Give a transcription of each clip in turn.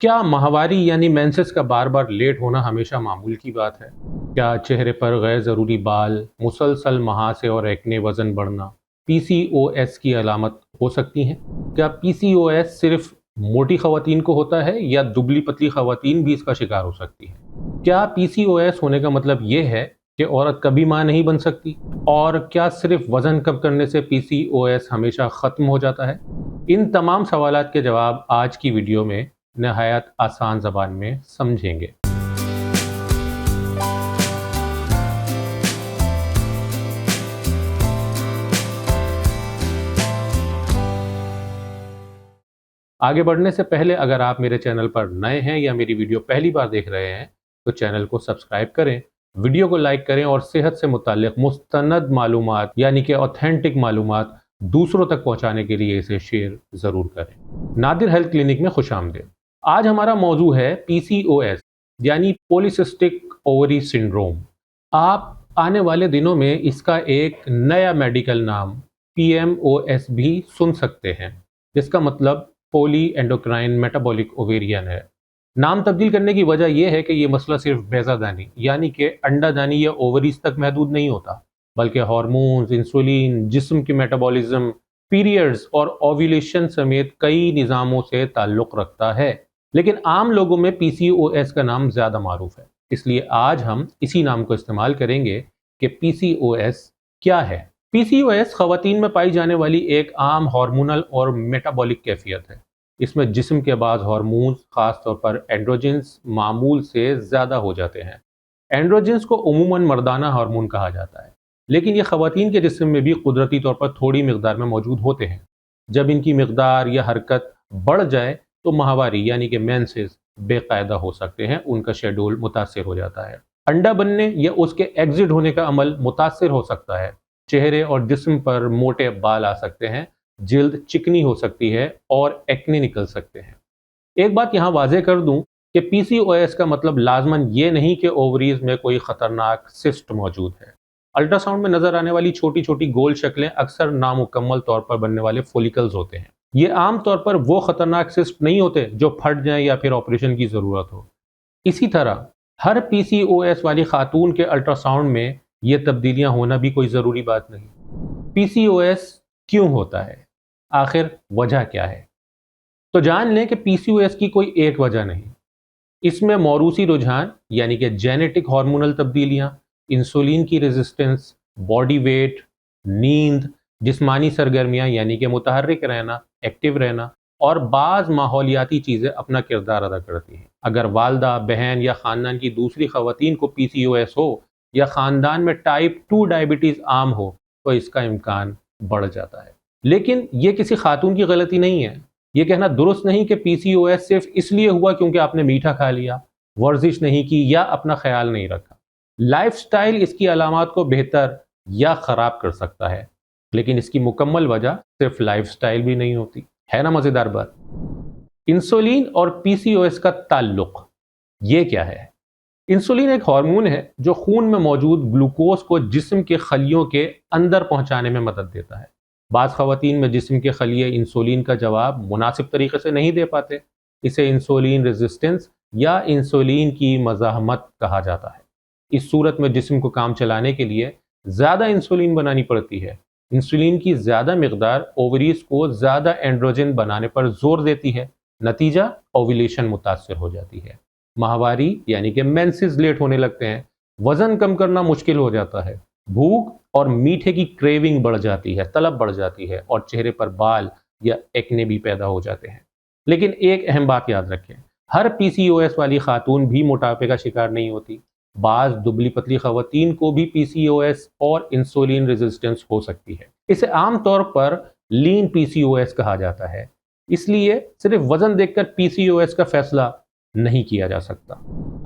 क्या माहवारी यानी मेंसेस का बार बार लेट होना हमेशा मामूल की बात है? क्या चेहरे पर गैर ज़रूरी बाल, मुसलसल महासे और एक्ने, वज़न बढ़ना पीसीओएस की अलामत हो सकती हैं? क्या पीसीओएस सिर्फ मोटी ख़वातीन को होता है या दुबली पतली ख़वातीन भी इसका शिकार हो सकती हैं? क्या पीसीओएस होने का मतलब ये है कि औरत कभी माँ नहीं बन सकती? और क्या सिर्फ वज़न कम करने से पीसीओएस हमेशा ख़त्म हो जाता है? इन तमाम सवालात के जवाब आज की वीडियो में नहायत आसान ज़बान में समझेंगे। आगे बढ़ने से पहले अगर आप मेरे चैनल पर नए हैं या मेरी वीडियो पहली बार देख रहे हैं तो चैनल को सब्सक्राइब करें, वीडियो को लाइक करें और सेहत से मुताल्लिक मुस्तनद मालूमात यानी कि ऑथेंटिक मालूमात दूसरों तक पहुंचाने के लिए इसे शेयर ज़रूर करें। नादिर हेल्थ क्लिनिक में खुशामदीद। आज हमारा मौजू है पीसीओएस यानी पॉलीसिस्टिक ओवरी सिंड्रोम। आप आने वाले दिनों में इसका एक नया मेडिकल नाम पीएमओएस भी सुन सकते हैं, जिसका मतलब पॉली एंडोक्राइन मेटाबॉलिक ओवेरियन है। नाम तब्दील करने की वजह यह है कि यह मसला सिर्फ बेजादानी यानी कि अंडादानी या ओवरीज तक महदूद नहीं होता, बल्कि हार्मोन्स, इंसुलिन, जिस्म की मेटाबॉलिज्म, पीरियड्स और ओव्यूलेशन समेत कई निज़ामों से ताल्लुक़ रखता है। लेकिन आम लोगों में पीसीओएस का नाम ज़्यादा मारूफ है, इसलिए आज हम इसी नाम को इस्तेमाल करेंगे कि पीसीओएस क्या है। पीसीओएस ख़वातीन में पाई जाने वाली एक आम हार्मोनल और मेटाबॉलिक कैफियत है। इसमें जिस्म के बाज़ हार्मोन्स, ख़ास तौर पर एंड्रोजेंस, मामूल से ज़्यादा हो जाते हैं। एंड्रोजेंस को उमूमन मर्दाना हार्मोन कहा जाता है, लेकिन ये ख़वातीन के जिस्म में भी कुदरती तौर पर थोड़ी मिक़दार में मौजूद होते हैं। जब इनकी मिक़दार या हरकत बढ़ जाए तो माहवारी यानी कि मेंसेस बेकायदा हो सकते हैं, उनका शेड्यूल मुतासिर हो जाता है। अंडा बनने या उसके एग्जिट होने का अमल मुतासिर हो सकता है। चेहरे और जिस्म पर मोटे बाल आ सकते हैं, जिल्द चिकनी हो सकती है और एक्ने निकल सकते हैं। एक बात यहाँ वाज़ेह कर दूं कि पीसीओएस का मतलब लाजमन ये नहीं कि ओवरीज में कोई ख़तरनाक सिस्ट मौजूद है। अल्ट्रासाउंड में नज़र आने वाली छोटी छोटी गोल शक्लें अक्सर नामुकम्मल तौर पर बनने वाले फोलिकल्स होते हैं। ये आम तौर पर वो ख़तरनाक सिस्ट नहीं होते जो फट जाएं या फिर ऑपरेशन की ज़रूरत हो। इसी तरह हर पीसीओएस वाली खातून के अल्ट्रासाउंड में ये तब्दीलियां होना भी कोई ज़रूरी बात नहीं। पीसीओएस क्यों होता है, आखिर वजह क्या है? तो जान लें कि पीसीओएस की कोई एक वजह नहीं। इसमें मौरूसी रुझान यानी कि जेनेटिक हार्मोनल तब्दीलियां, इंसुलिन की रेजिस्टेंस, बॉडी वेट, नींद, जिस्मानी सरगर्मियां यानी कि मुतहर्रिक रहना, एक्टिव रहना और बाज़ माहौलियाती चीज़ें अपना किरदार अदा करती हैं। अगर वालदा, बहन या ख़ानदान की दूसरी ख़वातीन को पीसीओएस हो या ख़ानदान में टाइप 2 डायबिटीज़ आम हो तो इसका इम्कान बढ़ जाता है। लेकिन ये किसी खातून की गलती नहीं है। ये कहना दुरुस्त नहीं कि पीसीओएस सिर्फ इसलिए हुआ क्योंकि आपने मीठा खा लिया, वर्जिश नहीं की या अपना ख्याल नहीं रखा। लाइफस्टाइल इसकी अलामात को बेहतर या ख़राब कर सकता है, लेकिन इसकी मुकम्मल वजह सिर्फ लाइफस्टाइल भी नहीं होती। है ना मज़ेदार बात? इंसुलिन और पीसीओएस का ताल्लुक ये क्या है? इंसुलिन एक हार्मोन है जो खून में मौजूद ग्लूकोज को जिस्म के खलियों के अंदर पहुंचाने में मदद देता है। बाज़ ख़वातीन में जिस्म के खलिये इंसुलिन का जवाब मुनासिब तरीके से नहीं दे पाते। इसे इंसुलिन रेजिस्टेंस या इंसुलिन की मज़ाहमत कहा जाता है। इस सूरत में जिस्म को काम चलाने के लिए ज़्यादा इंसुलिन बनानी पड़ती है। इंसुलिन की ज़्यादा मिक़दार ओवरीज को ज़्यादा एंड्रोजन बनाने पर जोर देती है। नतीजा ओव्यूलेशन मुतासिर हो जाती है। माहवारी यानी कि मेंसेस लेट होने लगते हैं। वज़न कम करना मुश्किल हो जाता है। भूख और मीठे की क्रेविंग बढ़ जाती है, तलब बढ़ जाती है और चेहरे पर बाल या एक्ने भी पैदा हो जाते हैं। लेकिन एक अहम बात याद रखें, हर पीसीओएस वाली खातून भी मोटापे का शिकार नहीं होती। बाज़ दुबली पतली ख़वातीन को भी पीसीओएस और इंसुलिन रेजिस्टेंस हो सकती है। इसे आम तौर पर लीन पीसीओएस कहा जाता है। इसलिए सिर्फ वज़न देखकर पीसीओएस का फैसला नहीं किया जा सकता।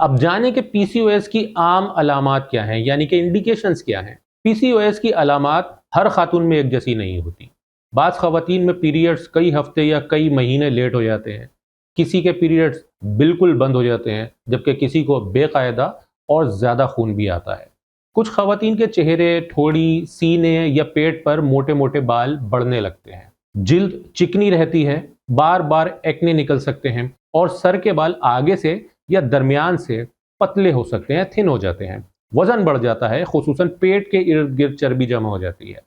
अब जानें कि पीसीओएस की आम अलामात क्या हैं, यानी कि इंडिकेशंस क्या हैं। पीसीओएस की अलामात हर खातून में एक जैसी नहीं होती। बाज़ ख़वातीन में पीरियड्स कई हफ्ते या कई महीने लेट हो जाते हैं। किसी के पीरियड्स बिल्कुल बंद हो जाते हैं, जबकि किसी को बेकायदा और ज़्यादा खून भी आता है। कुछ ख़वातीन के चेहरे, ठोड़ी, सीने या पेट पर मोटे मोटे बाल बढ़ने लगते हैं। जिल्द चिकनी रहती है, बार बार एक्ने निकल सकते हैं اور سر کے بال آگے سے یا درمیان سے پتلے ہو سکتے ہیں، تھن ہو جاتے ہیں، وزن بڑھ جاتا ہے، خصوصاً پیٹ کے ارد گرد چربی جمع ہو جاتی ہے،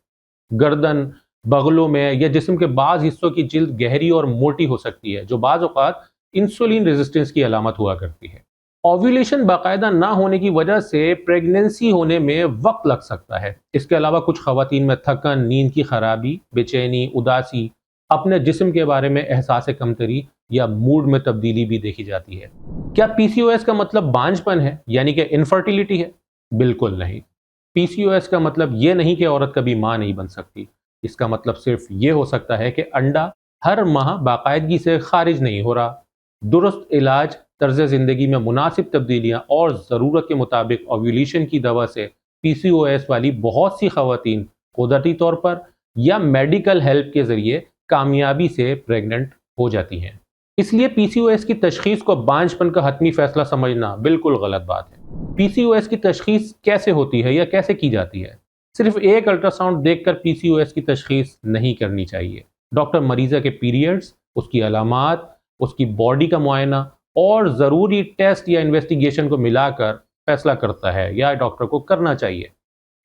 گردن، بغلوں میں یا جسم کے بعض حصوں کی جلد گہری اور موٹی ہو سکتی ہے، جو بعض اوقات انسولین ریزسٹنس کی علامت ہوا کرتی ہے۔ اوویولیشن باقاعدہ نہ ہونے کی وجہ سے پریگننسی ہونے میں وقت لگ سکتا ہے۔ اس کے علاوہ کچھ خواتین میں تھکن، نیند کی خرابی، بے چینی، اداسی، اپنے جسم کے بارے میں احساس کمتری یا موڈ میں تبدیلی بھی دیکھی جاتی ہے۔ کیا پی سی او ایس کا مطلب بانجھ پن ہے، یعنی کہ انفرٹیلیٹی ہے؟ بالکل نہیں۔ پی سی او ایس کا مطلب یہ نہیں کہ عورت کبھی ماں نہیں بن سکتی۔ اس کا مطلب صرف یہ ہو سکتا ہے کہ انڈا ہر ماہ باقاعدگی سے خارج نہیں ہو رہا۔ درست علاج، طرز زندگی میں مناسب تبدیلیاں اور ضرورت کے مطابق اوویولیشن کی دوا سے پی سی او ایس والی بہت سی خواتین قدرتی طور پر یا میڈیکل ہیلپ کے ذریعے کامیابی سے پریگننٹ ہو جاتی ہیں۔ اس لیے پی سی او ایس کی تشخیص کو بانجھ پن کا حتمی فیصلہ سمجھنا بالکل غلط بات ہے۔ پی سی او ایس کی تشخیص کیسے ہوتی ہے یا کیسے کی جاتی ہے؟ صرف ایک الٹرا ساؤنڈ دیکھ کر پی سی او ایس کی تشخیص نہیں کرنی چاہیے۔ ڈاکٹر مریضہ کے پیریڈز، اس کی علامات، اس کی باڈی کا معائنہ اور ضروری ٹیسٹ یا انویسٹیگیشن کو ملا کر فیصلہ کرتا ہے یا ڈاکٹر کو کرنا چاہیے۔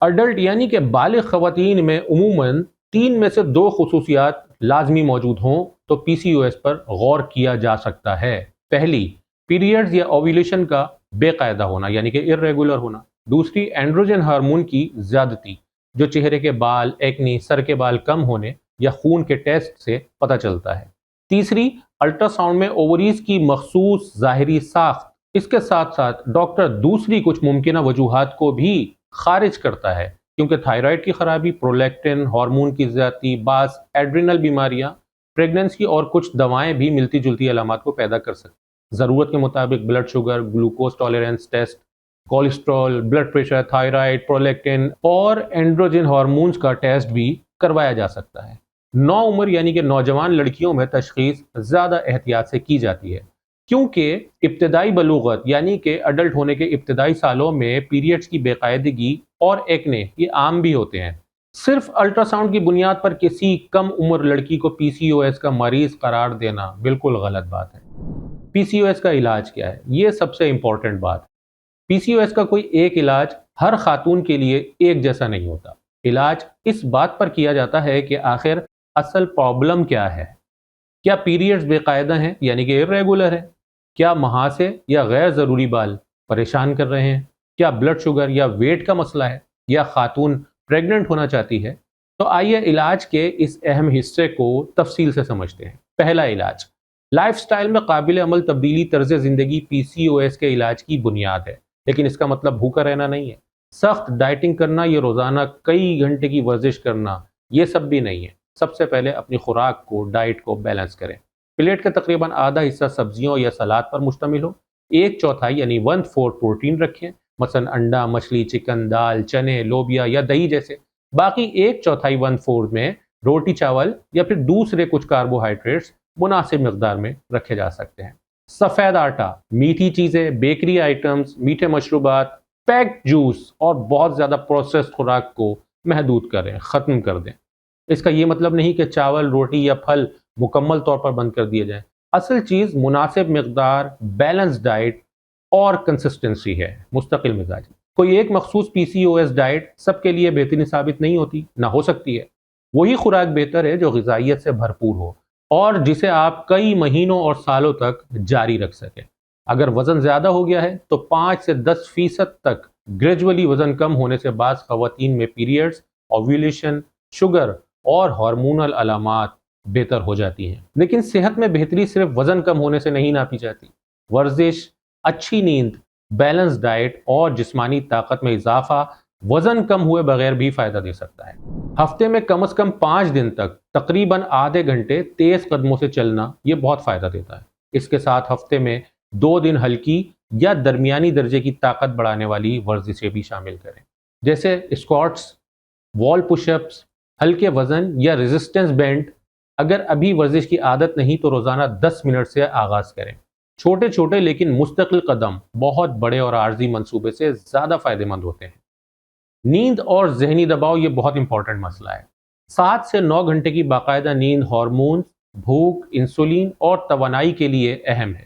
اڈلٹ یعنی کہ بالغ خواتین میں عموماً 3 میں سے 2 خصوصیات لازمی موجود ہوں تو پی سی او ایس پر غور کیا جا سکتا ہے۔ پہلی، پیریڈز یا اوویولیشن کا بے قاعدہ ہونا یعنی کہ ارریگولر ہونا۔ دوسری، اینڈروجن ہارمون کی زیادتی، جو چہرے کے بال، ایکنی، سر کے بال کم ہونے یا خون کے ٹیسٹ سے پتہ چلتا ہے۔ تیسری، الٹرا ساؤنڈ میں اووریز کی مخصوص ظاہری ساخت۔ اس کے ساتھ ساتھ ڈاکٹر دوسری کچھ ممکنہ وجوہات کو بھی خارج کرتا ہے، کیونکہ تھائرائیڈ کی خرابی، پرولیکٹن ہارمون کی زیادتی، بعض ایڈرینل بیماریاں، پریگننسی اور کچھ دوائیں بھی ملتی جلتی علامات کو پیدا کر سکتی ہیں۔ ضرورت کے مطابق blood sugar, glucose tolerance test, cholesterol, blood pressure, thyroid, prolactin اور اینڈروجن ہارمونز کا ٹیسٹ بھی کروایا جا سکتا ہے۔ نو عمر یعنی کہ نوجوان لڑکیوں میں تشخیص زیادہ احتیاط سے کی جاتی ہے، کیونکہ ابتدائی بلوغت یعنی کہ اڈلٹ ہونے کے ابتدائی سالوں میں پیریڈز کی بے قاعدگی اور ایکنے یہ عام بھی ہوتے ہیں۔ صرف الٹرا ساؤنڈ کی بنیاد پر کسی کم عمر لڑکی کو پی سی او ایس کا مریض قرار دینا بالکل غلط بات ہے۔ پی سی او ایس کا علاج کیا ہے؟ یہ سب سے امپورٹنٹ بات ہے۔ پی سی او ایس کا کوئی ایک علاج ہر خاتون کے لیے ایک جیسا نہیں ہوتا۔ علاج اس بات پر کیا جاتا ہے کہ آخر اصل پرابلم کیا ہے۔ کیا پیریڈز بے قاعدہ ہیں یعنی کہ ارریگولر ہے؟ کیا مہاسے یا غیر ضروری بال پریشان کر رہے ہیں؟ کیا بلڈ شوگر یا ویٹ کا مسئلہ ہے؟ یا خاتون پریگننٹ ہونا چاہتی ہے؟ تو آئیے علاج کے اس اہم حصے کو تفصیل سے سمجھتے ہیں۔ پہلا علاج، لائف سٹائل میں قابل عمل تبدیلی طرز زندگی پی سی او ایس کے علاج کی بنیاد ہے، لیکن اس کا مطلب بھوکا رہنا نہیں ہے۔ سخت ڈائٹنگ کرنا یا روزانہ کئی گھنٹے کی ورزش کرنا یہ سب بھی نہیں ہے۔ سب سے پہلے اپنی خوراک کو، ڈائٹ کو بیلنس کریں۔ پلیٹ کا تقریباً آدھا حصہ سبزیوں یا سلاد پر مشتمل ہو، 1/4 یعنی 1/4 پروٹین رکھیں، مثلا انڈا، مچھلی، چکن، دال، چنے، لوبیا یا دہی جیسے۔ باقی 1/4 1/4 میں روٹی، چاول یا پھر دوسرے کچھ کاربوہائیڈریٹس مناسب مقدار میں رکھے جا سکتے ہیں۔ سفید آٹا، میٹھی چیزیں، بیکری آئٹمز، میٹھے مشروبات، پیکڈ جوس اور بہت زیادہ پروسیسڈ خوراک کو محدود کریں، ختم کر دیں۔ اس کا یہ مطلب نہیں کہ چاول، روٹی یا پھل مکمل طور پر بند کر دیے جائیں۔ اصل چیز مناسب مقدار، بیلنس ڈائٹ اور کنسسٹنسی ہے، مستقل مزاجی۔ کوئی ایک مخصوص پی سی او ایس ڈائٹ سب کے لیے بہترین ثابت نہیں ہوتی، نہ ہو سکتی ہے۔ وہی خوراک بہتر ہے جو غذائیت سے بھرپور ہو اور جسے آپ کئی مہینوں اور سالوں تک جاری رکھ سکیں۔ اگر وزن زیادہ ہو گیا ہے تو 5 سے 10% تک گریجولی وزن کم ہونے سے بعض خواتین میں پیریڈز، اوویولیشن، شوگر اور ہارمونل علامات بہتر ہو جاتی ہیں۔ لیکن صحت میں بہتری صرف وزن کم ہونے سے نہیں ناپی جاتی۔ ورزش، اچھی نیند، بیلنس ڈائٹ اور جسمانی طاقت میں اضافہ وزن کم ہوئے بغیر بھی فائدہ دے سکتا ہے۔ ہفتے میں کم از کم 5 دن تک تقریباً آدھے گھنٹے تیز قدموں سے چلنا یہ بہت فائدہ دیتا ہے۔ اس کے ساتھ ہفتے میں 2 دن ہلکی یا درمیانی درجے کی طاقت بڑھانے والی ورزشیں بھی شامل کریں، جیسے اسکواٹس، وال پش اپس، ہلکے وزن یا ریزسٹنس بینڈ۔ اگر ابھی ورزش کی عادت نہیں تو روزانہ 10 منٹ سے آغاز کریں۔ چھوٹے چھوٹے لیکن مستقل قدم بہت بڑے اور عارضی منصوبے سے زیادہ فائدہ مند ہوتے ہیں۔ نیند اور ذہنی دباؤ یہ بہت امپورٹنٹ مسئلہ ہے۔ 7 سے 9 گھنٹے کی باقاعدہ نیند ہارمونز، بھوک، انسولین اور توانائی کے لیے اہم ہے۔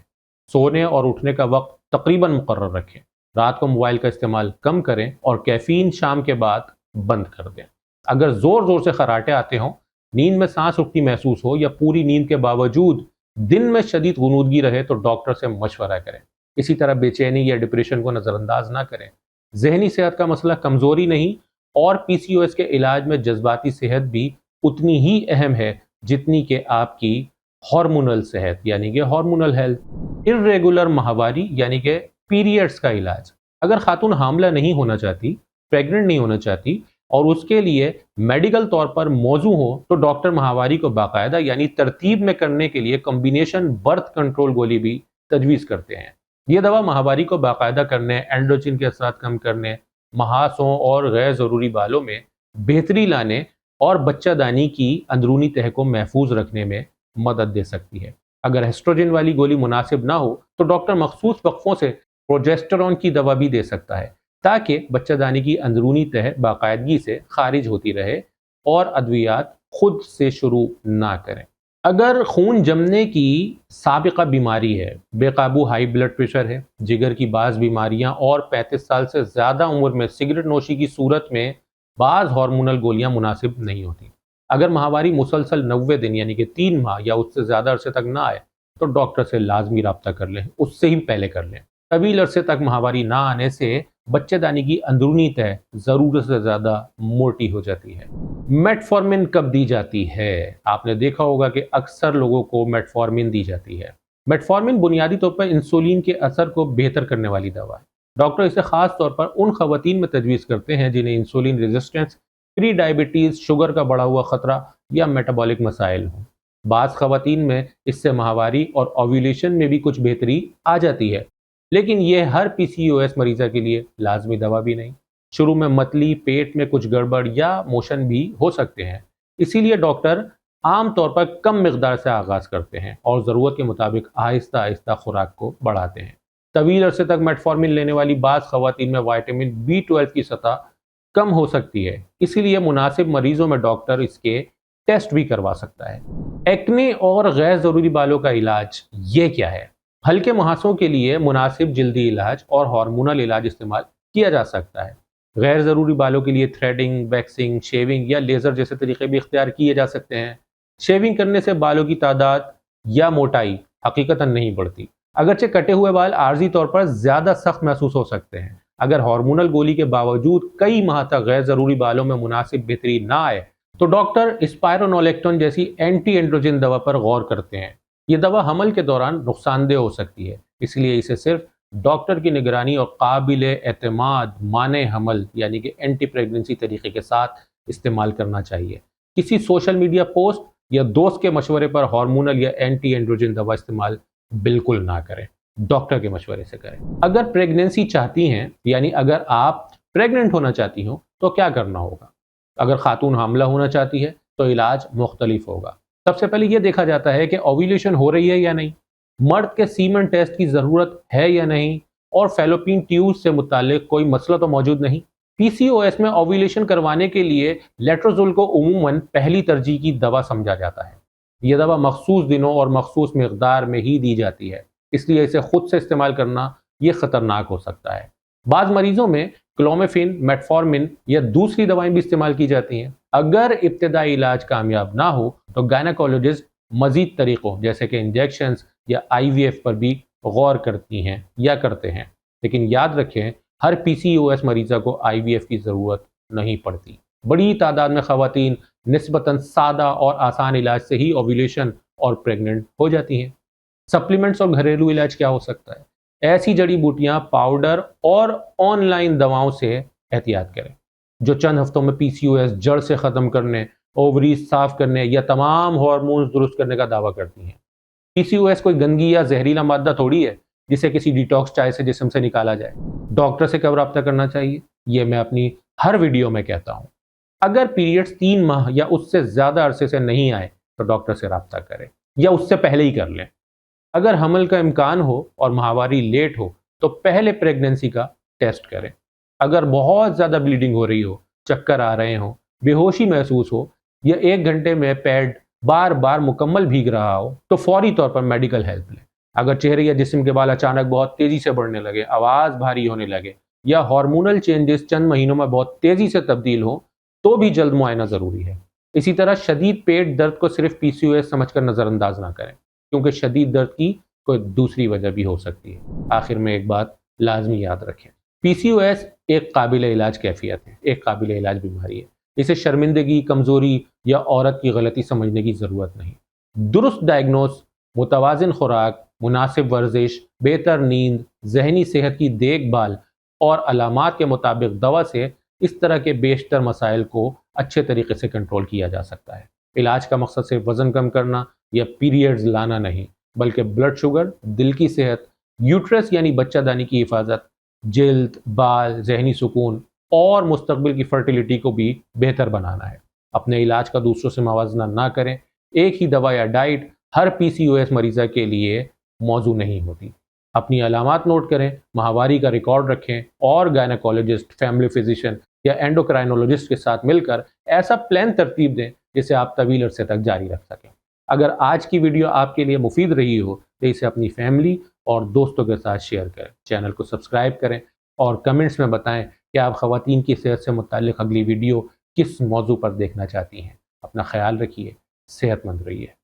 सोने और उठने का वक्त तकरीबन मुकर्रर रखें। रात को मोबाइल का इस्तेमाल कम करें और कैफीन शाम के बाद बंद कर दें। अगर ज़ोर ज़ोर से खर्राटे आते हों, नींद में सांस रुकती महसूस हो या पूरी नींद के बावजूद दिन में शदीद गुनूदगी रहे तो डॉक्टर से मशवरा करें। इसी तरह बेचैनी या डिप्रेशन को नज़रअंदाज ना करें। जहनी सेहत का मसला कमज़ोरी नहीं और पीसीओएस के इलाज में जज्बाती सेहत भी उतनी ही अहम है जितनी कि आपकी हार्मोनल सेहत यानी कि हार्मोनल हेल्थ। इर्रेगुलर माहवारी यानी कि पीरियड्स का इलाज। अगर खातून हामला नहीं होना चाहती, प्रेग्नेंट नहीं होना चाहती और उसके लिए मेडिकल तौर पर मौजू हो तो डॉक्टर माहवारी को बाकायदा यानी तरतीब में करने के लिए कॉम्बिनेशन बर्थ कंट्रोल गोली भी तजवीज़ करते हैं। ये दवा माहवारी को बाकायदा करने, एंड्रोजिन के असरात कम करने, महासों और गैर ज़रूरी बालों में बेहतरी लाने और बच्चादानी की अंदरूनी तह को महफूज रखने में मदद दे सकती है। अगर एस्ट्रोजन वाली गोली मुनासिब ना हो तो डॉक्टर मखसूस वक्फों से प्रोजेस्टेरॉन की दवा भी दे सकता है ताकि बच्चादानी की अंदरूनी तह बाकायदगी से खारिज होती रहे और अद्वियात खुद से शुरू ना करें। अगर खून जमने की साबिका बीमारी है, बेकाबू हाई ब्लड प्रेशर है, जिगर की बाज़ बीमारियां और 35 साल से ज़्यादा उम्र में सिगरेट नोशी की सूरत में बाज़ हार्मोनल गोलियां मुनासिब नहीं होती। अगर माहवारी मुसलसल 90 दिन यानी कि 3 माह या उससे ज़्यादा अरसे तक ना आए तो डॉक्टर से लाजमी रब्ता कर लें, उससे ही पहले कर लें। तवील अरसे तक माहवारी ना आने से बच्चेदानी की अंदरूनी तह ज़रूरत से ज़्यादा मोटी हो जाती है। मेटफॉर्मिन कब दी जाती है? आपने देखा होगा कि अक्सर लोगों को मेटफॉर्मिन दी जाती है। मेटफॉर्मिन बुनियादी तौर पर इंसुलिन के असर को बेहतर करने वाली दवा है। डॉक्टर इसे ख़ास तौर पर उन ख़वातीन में तजवीज़ करते हैं जिन्हें insulin resistance, pre diabetes, sugar का बढ़ा हुआ ख़तरा या मेटाबॉलिक मसाइल हों। बाज़ ख़वातीन में इससे माहवारी और ओव्यूलेशन में भी कुछ बेहतरी आ जाती है, लेकिन यह हर पीसीओएस मरीज़ा के लिए लाजमी दवा भी नहीं। शुरू में मतली, पेट में कुछ गड़बड़ या मोशन भी हो सकते हैं, इसीलिए डॉक्टर आम तौर पर कम मिकदार से आगाज़ करते हैं और ज़रूरत के मुताबिक आहिस्ता आहिस्ता खुराक को बढ़ाते हैं। तवील अरसे तक मेटफॉर्मिन लेने वाली बाज़ ख़वातीन में विटामिन B12 की सतह कम हो सकती है, इसीलिए मुनासिब मरीजों में डॉक्टर इसके टेस्ट भी करवा सकता है। एक्ने और गैर ज़रूरी बालों का इलाज ये क्या है? हल्के मुहासों के लिए मुनासिब जल्दी इलाज और हार्मोनल इलाज इस्तेमाल किया जा सकता है। गैर ज़रूरी बालों के लिए थ्रेडिंग, वैक्सिंग, शेविंग या लेज़र जैसे तरीके भी इख्तियार किए जा सकते हैं। शेविंग करने से बालों की तादाद या मोटाई हकीकतन नहीं बढ़ती, अगरचे कटे हुए बाल आर्जी तौर पर ज़्यादा सख्त महसूस हो सकते हैं। अगर हार्मोनल गोली के बावजूद कई माह तक गैर ज़रूरी बालों में मुनासिब बेहतरी ना आए तो डॉक्टर स्पाइरोनोलेक्टोन जैसी एंटी एंड्रोजन दवा पर गौर करते हैं। ये दवा हमल के दौरान नुकसानदेह हो सकती है, इसलिए इसे सिर्फ डॉक्टर की निगरानी और काबिल एतमाद माने हमल यानी कि एंटी प्रेगनेंसी तरीके के साथ इस्तेमाल करना चाहिए। किसी सोशल मीडिया पोस्ट या दोस्त के मशवरे पर हार्मोनल या एंटी एंड्रोजन दवा इस्तेमाल बिल्कुल ना करें, डॉक्टर के मशवरे से करें। अगर प्रेगनेंसी चाहती हैं यानी अगर आप प्रेग्नेंट होना चाहती हो तो क्या करना होगा? अगर खातून हामला होना चाहती है तो इलाज मुख्तलिफ होगा। सबसे पहले यह देखा जाता है कि ओव्यूलेशन हो रही है या नहीं, मर्द के सीमन टेस्ट की ज़रूरत है या नहीं और फैलोपियन ट्यूब से मुतालिक कोई मसला तो मौजूद नहीं। पीसीओएस में ओव्यूलेशन करवाने के लिए लेट्रोजोल को उमूमन पहली तरजीह की दवा समझा जाता है। यह दवा मखसूस दिनों और मखसूस मकदार में ही दी जाती है, इसलिए इसे खुद से इस्तेमाल करना ये ख़तरनाक हो सकता है। बाज़ मरीजों में क्लोमिफेन, मेटफॉर्मिन या दूसरी दवाएं भी इस्तेमाल की जाती हैं। अगर इब्तदाई इलाज कामयाब ना हो तो गायनेकोलॉजिस्ट मजीद तरीक़ों जैसे कि इंजेक्शंस या IVF पर भी गौर करती हैं या करते हैं, लेकिन याद रखें हर पीसीओएस मरीज़ा को IVF की ज़रूरत नहीं पड़ती। बड़ी तादाद में ख़वातीन निस्बतन सादा और आसान इलाज से ही ओव्यूलेशन और प्रेग्नेंट हो जाती हैं। सप्लीमेंट्स और घरेलू इलाज क्या हो सकता है? ऐसी जड़ी बूटियां, पाउडर और ऑनलाइन दवाओं से एहतियात करें जो चंद हफ्तों में पीसीओएस जड़ से ख़त्म करने, ओवरीज साफ करने या तमाम हार्मोन्स दुरुस्त करने का दावा करती हैं। पीसीओएस कोई गंदगी या जहरीला मादा थोड़ी है जिसे किसी डिटॉक्स चाय से जिस्म से निकाला जाए। डॉक्टर से कब रब्ता करना चाहिए ये मैं अपनी हर वीडियो में कहता हूँ। अगर पीरियड्स 3 माह या उससे ज़्यादा अरसे से नहीं आए तो डॉक्टर से रब्ता करें या उससे पहले ही कर लें। अगर हमल का इम्कान हो और माहवारी लेट हो तो पहले प्रेगनेंसी का टेस्ट करें। अगर बहुत ज़्यादा ब्लीडिंग हो रही हो, चक्कर आ रहे हो, बेहोशी महसूस हो या 1 घंटे में पैड बार बार मुकम्मल भीग रहा हो तो फौरी तौर पर मेडिकल हेल्प लें। اگر چہرے یا جسم کے بال اچانک بہت تیزی سے بڑھنے لگے، آواز بھاری ہونے لگے یا ہارمونل چینجز چند مہینوں میں بہت تیزی سے تبدیل ہوں تو بھی جلد معائنہ ضروری ہے۔ اسی طرح شدید پیٹ درد کو صرف پی سی او ایس سمجھ کر نظر انداز نہ کریں، کیونکہ شدید درد کی کوئی دوسری وجہ بھی ہو سکتی ہے۔ آخر میں ایک بات لازمی یاد رکھیں، پی سی او ایس ایک قابل علاج کیفیت ہے، ایک قابل علاج بیماری ہے۔ اسے شرمندگی، کمزوری یا عورت کی غلطی سمجھنے کی ضرورت نہیں۔ درست ڈائگنوز، متوازن خوراک، مناسب ورزش، بہتر نیند، ذہنی صحت کی دیکھ بھال اور علامات کے مطابق دوا سے اس طرح کے بیشتر مسائل کو اچھے طریقے سے کنٹرول کیا جا سکتا ہے۔ علاج کا مقصد صرف وزن کم کرنا یا پیریڈز لانا نہیں، بلکہ بلڈ شوگر، دل کی صحت، یوٹرس یعنی بچہ دانی کی حفاظت، جلد، بال، ذہنی سکون اور مستقبل کی فرٹیلیٹی کو بھی بہتر بنانا ہے۔ اپنے علاج کا دوسروں سے موازنہ نہ کریں۔ ایک ہی دوا یا ڈائٹ ہر پی سی او ایس مریضہ کے لیے موزوں نہیں ہوتی۔ اپنی علامات نوٹ کریں، ماہواری کا ریکارڈ رکھیں اور گائنیکولوجسٹ، فیملی فزیشین یا اینڈوکرائنولوجسٹ کے ساتھ مل کر ایسا پلان ترتیب دیں جسے آپ طویل عرصے تک جاری رکھ سکیں۔ اگر آج کی ویڈیو آپ کے لیے مفید رہی ہو تو اسے اپنی فیملی اور دوستوں کے ساتھ شیئر کریں، چینل کو سبسکرائب کریں اور کمنٹس میں بتائیں کہ آپ خواتین کی صحت سے متعلق اگلی ویڈیو کس موضوع پر دیکھنا چاہتی ہیں۔ اپنا خیال رکھیے، صحت مند رہیے۔